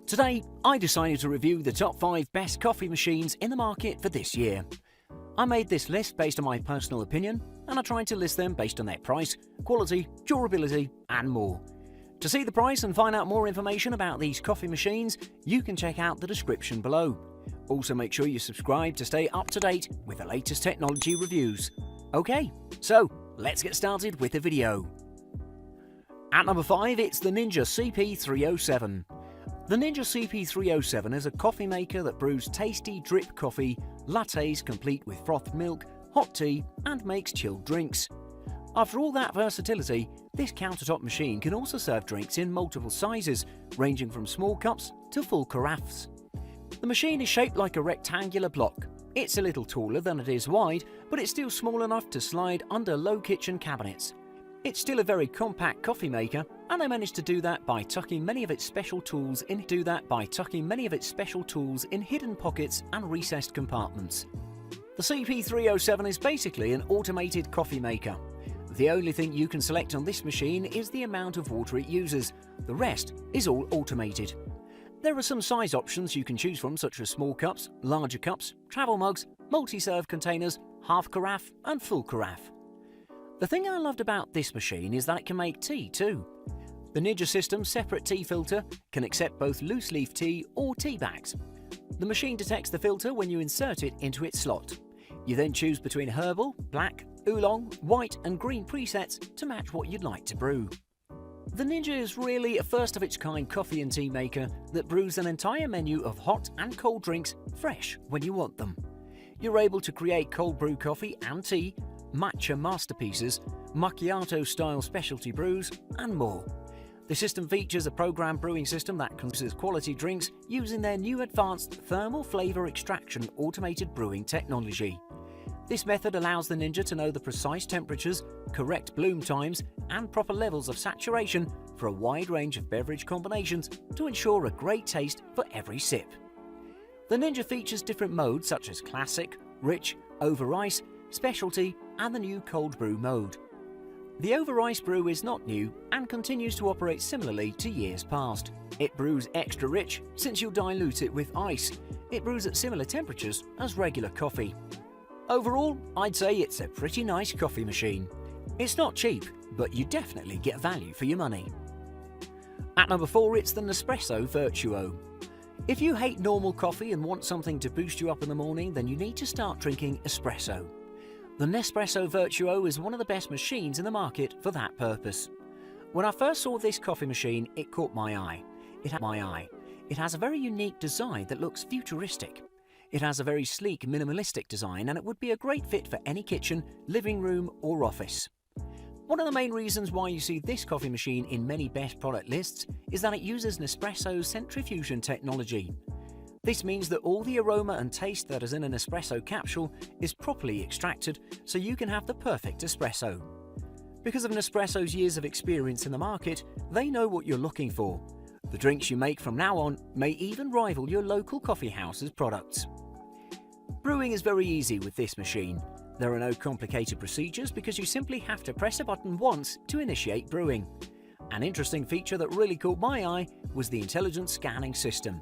Today, I decided to review the top 5 best coffee machines in the market for this year. I made this list based on my personal opinion, and I tried to list them based on their price, quality, durability, and more. To see the price and find out more information about these coffee machines, you can check out the description below. Also, make sure you subscribe to stay up to date with the latest technology reviews. Okay, so let's get started with the video. At number 5, it's the Ninja CP307. The Ninja CP307 is a coffee maker that brews tasty drip coffee, lattes complete with frothed milk, hot tea, and makes chilled drinks. After all that versatility, this countertop machine can also serve drinks in multiple sizes, ranging from small cups to full carafes. The machine is shaped like a rectangular block. It's a little taller than it is wide, but it's still small enough to slide under low kitchen cabinets. It's still a very compact coffee maker, and they managed to do that by tucking many of its special tools in hidden pockets and recessed compartments. The CP307 is basically an automated coffee maker. The only thing you can select on this machine is the amount of water it uses. The rest is all automated. There are some size options you can choose from, such as small cups, larger cups, travel mugs, multi-serve containers, half carafe, and full carafe. The thing I loved about this machine is that it can make tea too. The Ninja System's separate tea filter can accept both loose leaf tea or tea bags. The machine detects the filter when you insert it into its slot. You then choose between herbal, black, oolong, white and green presets to match what you'd like to brew. The Ninja is really a first-of-its-kind coffee and tea maker that brews an entire menu of hot and cold drinks fresh when you want them. You're able to create cold brew coffee and tea, matcha masterpieces, macchiato-style specialty brews, and more. The system features a programmed brewing system that produces quality drinks using their new advanced thermal flavor extraction automated brewing technology. This method allows the Ninja to know the precise temperatures, correct bloom times, and proper levels of saturation for a wide range of beverage combinations to ensure a great taste for every sip. The Ninja features different modes such as classic, rich, over ice, specialty, and the new cold brew mode. The over ice brew is not new and continues to operate similarly to years past. It brews extra rich since you dilute it with ice. It brews at similar temperatures as regular coffee. Overall, I'd say it's a pretty nice coffee machine. It's not cheap, but you definitely get value for your money. At number 4, it's the Nespresso Virtuo. If you hate normal coffee and want something to boost you up in the morning, then you need to start drinking espresso. The Nespresso Virtuo is one of the best machines in the market for that purpose. When I first saw this coffee machine, it caught my eye. It has a very unique design that looks futuristic. It has a very sleek, minimalistic design, and it would be a great fit for any kitchen, living room, or office. One of the main reasons why you see this coffee machine in many best product lists is that it uses Nespresso's centrifusion technology. This means that all the aroma and taste that is in an espresso capsule is properly extracted so you can have the perfect espresso. Because of Nespresso's years of experience in the market, they know what you're looking for. The drinks you make from now on may even rival your local coffee house's products. Brewing is very easy with this machine. There are no complicated procedures because you simply have to press a button once to initiate brewing. An interesting feature that really caught my eye was the intelligent scanning system.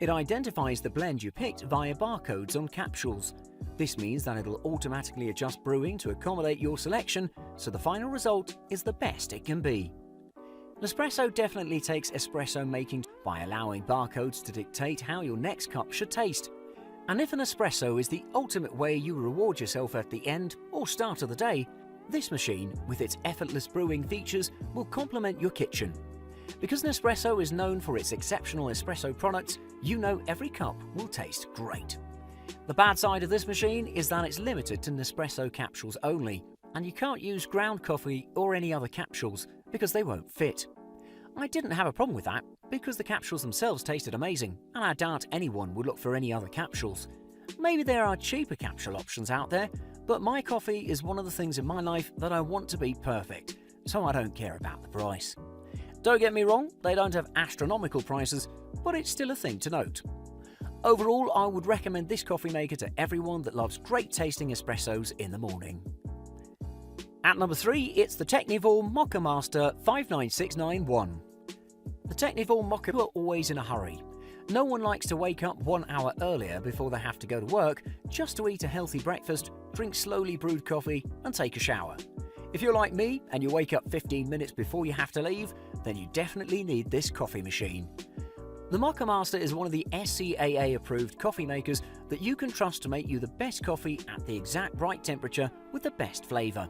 It identifies the blend you picked via barcodes on capsules. This means that it'll automatically adjust brewing to accommodate your selection, so the final result is the best it can be. Nespresso definitely takes espresso making by allowing barcodes to dictate how your next cup should taste. And if an espresso is the ultimate way you reward yourself at the end or start of the day, this machine, with its effortless brewing features, will complement your kitchen. Because Nespresso is known for its exceptional espresso products, you know every cup will taste great. The bad side of this machine is that it's limited to Nespresso capsules only, and you can't use ground coffee or any other capsules because they won't fit. I didn't have a problem with that because the capsules themselves tasted amazing, and I doubt anyone would look for any other capsules. Maybe there are cheaper capsule options out there, but my coffee is one of the things in my life that I want to be perfect, so I don't care about the price. Don't get me wrong, they don't have astronomical prices, but it's still a thing to note. Overall, I would recommend this coffee maker to everyone that loves great tasting espressos in the morning. At number 3, it's the Technival Mocha Master 59691. The Technival Mocha are always in a hurry. No one likes to wake up 1 hour earlier before they have to go to work just to eat a healthy breakfast, drink slowly brewed coffee and take a shower. If you're like me and you wake up 15 minutes before you have to leave, then you definitely need this coffee machine. The Mocha Master is one of the SCAA approved coffee makers that you can trust to make you the best coffee at the exact right temperature with the best flavour.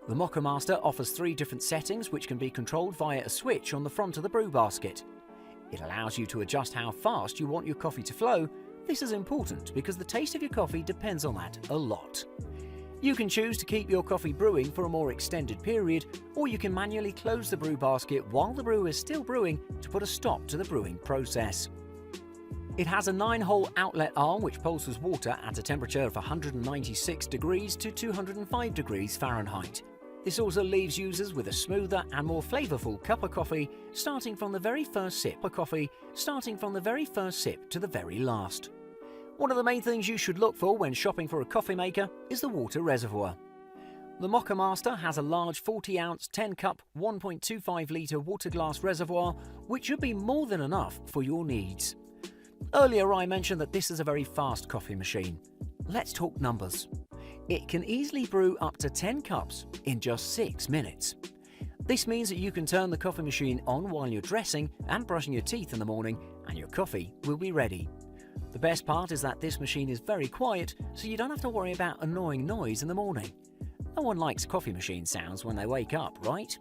The Mocha Master offers 3 different settings which can be controlled via a switch on the front of the brew basket. It allows you to adjust how fast you want your coffee to flow. This is important because the taste of your coffee depends on that a lot. You can choose to keep your coffee brewing for a more extended period, or you can manually close the brew basket while the brew is still brewing to put a stop to the brewing process. It has a 9-hole outlet arm which pulses water at a temperature of 196 degrees to 205 degrees Fahrenheit. This also leaves users with a smoother and more flavourful cup of coffee, starting from the very first sip to the very last. One of the main things you should look for when shopping for a coffee maker is the water reservoir. The Mocha Master has a large 40-ounce, 10-cup, 1.25 litre water glass reservoir, which should be more than enough for your needs. Earlier I mentioned that this is a very fast coffee machine. Let's talk numbers. It can easily brew up to 10 cups in just 6 minutes. This means that you can turn the coffee machine on while you're dressing and brushing your teeth in the morning, and your coffee will be ready. The best part is that this machine is very quiet, so you don't have to worry about annoying noise in the morning. No one likes coffee machine sounds when they wake up, right?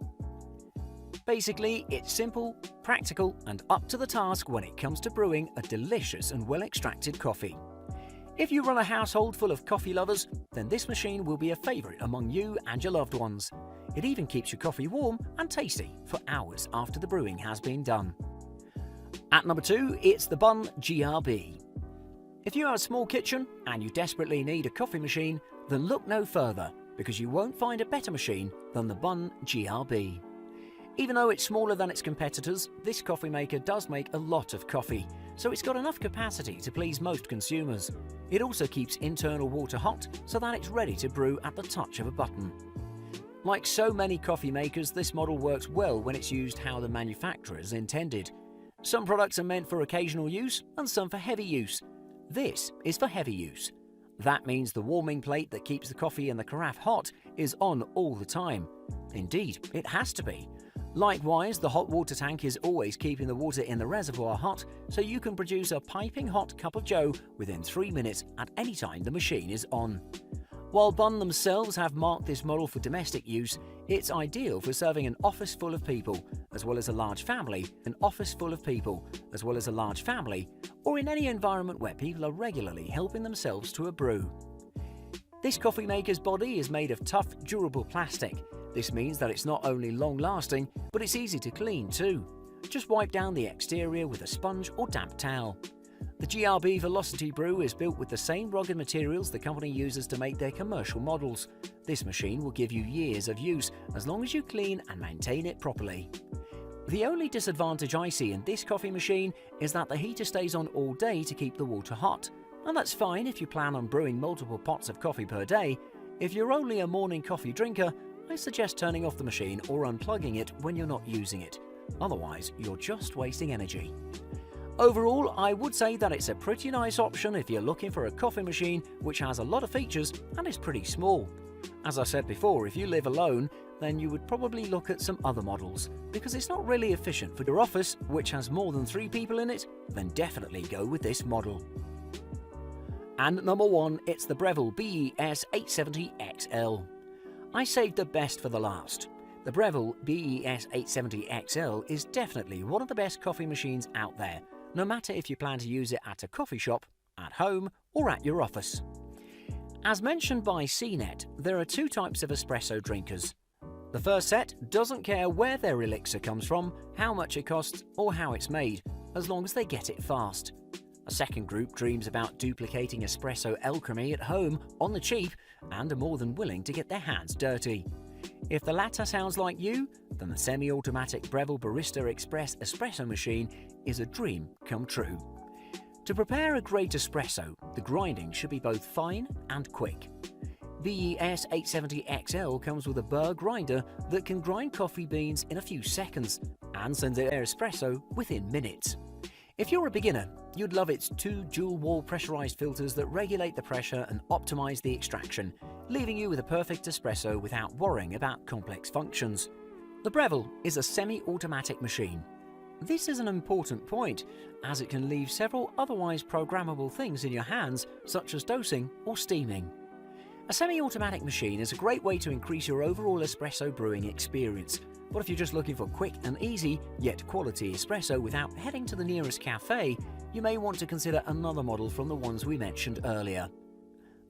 Basically, it's simple, practical, and up to the task when it comes to brewing a delicious and well-extracted coffee. If you run a household full of coffee lovers, then this machine will be a favourite among you and your loved ones. It even keeps your coffee warm and tasty for hours after the brewing has been done. At number 2, it's the Bunn GRB. If you have a small kitchen and you desperately need a coffee machine, then look no further, because you won't find a better machine than the Bunn GRB. Even though it's smaller than its competitors, this coffee maker does make a lot of coffee, so it's got enough capacity to please most consumers. It also keeps internal water hot so that it's ready to brew at the touch of a button. Like so many coffee makers, this model works well when it's used how the manufacturers intended. Some products are meant for occasional use and some for heavy use. This is for heavy use. That means the warming plate that keeps the coffee in the carafe hot is on all the time. Indeed, it has to be. Likewise, the hot water tank is always keeping the water in the reservoir hot, so you can produce a piping hot cup of joe within 3 minutes at any time the machine is on. While Bunn themselves have marked this model for domestic use, it's ideal for serving an office full of people, as well as a large family, or in any environment where people are regularly helping themselves to a brew. This coffee maker's body is made of tough, durable plastic. This means that it's not only long-lasting, but it's easy to clean too. Just wipe down the exterior with a sponge or damp towel. The GRB Velocity Brew is built with the same rugged materials the company uses to make their commercial models. This machine will give you years of use as long as you clean and maintain it properly. The only disadvantage I see in this coffee machine is that the heater stays on all day to keep the water hot. And that's fine if you plan on brewing multiple pots of coffee per day. If you're only a morning coffee drinker, I suggest turning off the machine or unplugging it when you're not using it. Otherwise, you're just wasting energy. Overall, I would say that it's a pretty nice option if you're looking for a coffee machine which has a lot of features and is pretty small. As I said before, if you live alone, then you would probably look at some other models. Because it's not really efficient for your office, which has more than 3 people in it, then definitely go with this model. And number 1, it's the Breville BES 870XL. I saved the best for the last. The Breville BES 870XL is definitely one of the best coffee machines out there, no matter if you plan to use it at a coffee shop, at home, or at your office. As mentioned by CNET, there are 2 types of espresso drinkers. The first set doesn't care where their elixir comes from, how much it costs, or how it's made, as long as they get it fast. A second group dreams about duplicating espresso alchemy at home on the cheap and are more than willing to get their hands dirty. If the latter sounds like you, then the semi-automatic Breville Barista Express espresso machine is a dream come true. To prepare a great espresso, the grinding should be both fine and quick. VES 870XL comes with a burr grinder that can grind coffee beans in a few seconds and sends out espresso within minutes. If you're a beginner, you'd love its two dual-wall pressurized filters that regulate the pressure and optimize the extraction, leaving you with a perfect espresso without worrying about complex functions. The Breville is a semi-automatic machine. This is an important point, as it can leave several otherwise programmable things in your hands, such as dosing or steaming. A semi-automatic machine is a great way to increase your overall espresso brewing experience, but if you're just looking for quick and easy, yet quality espresso without heading to the nearest cafe, you may want to consider another model from the ones we mentioned earlier.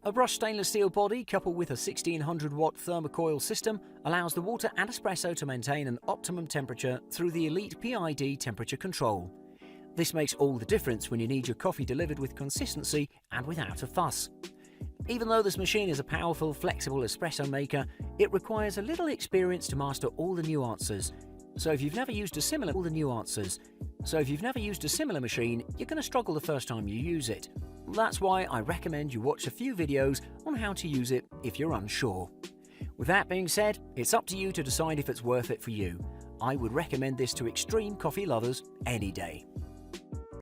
A brushed stainless steel body coupled with a 1600-watt thermocoil system allows the water and espresso to maintain an optimum temperature through the Elite PID temperature control. This makes all the difference when you need your coffee delivered with consistency and without a fuss. Even though this machine is a powerful, flexible espresso maker, it requires a little experience to master all the nuances. So if you've never used a similar machine, you're going to struggle the first time you use it. That's why I recommend you watch a few videos on how to use it if you're unsure. With that being said, it's up to you to decide if it's worth it for you. I would recommend this to extreme coffee lovers any day.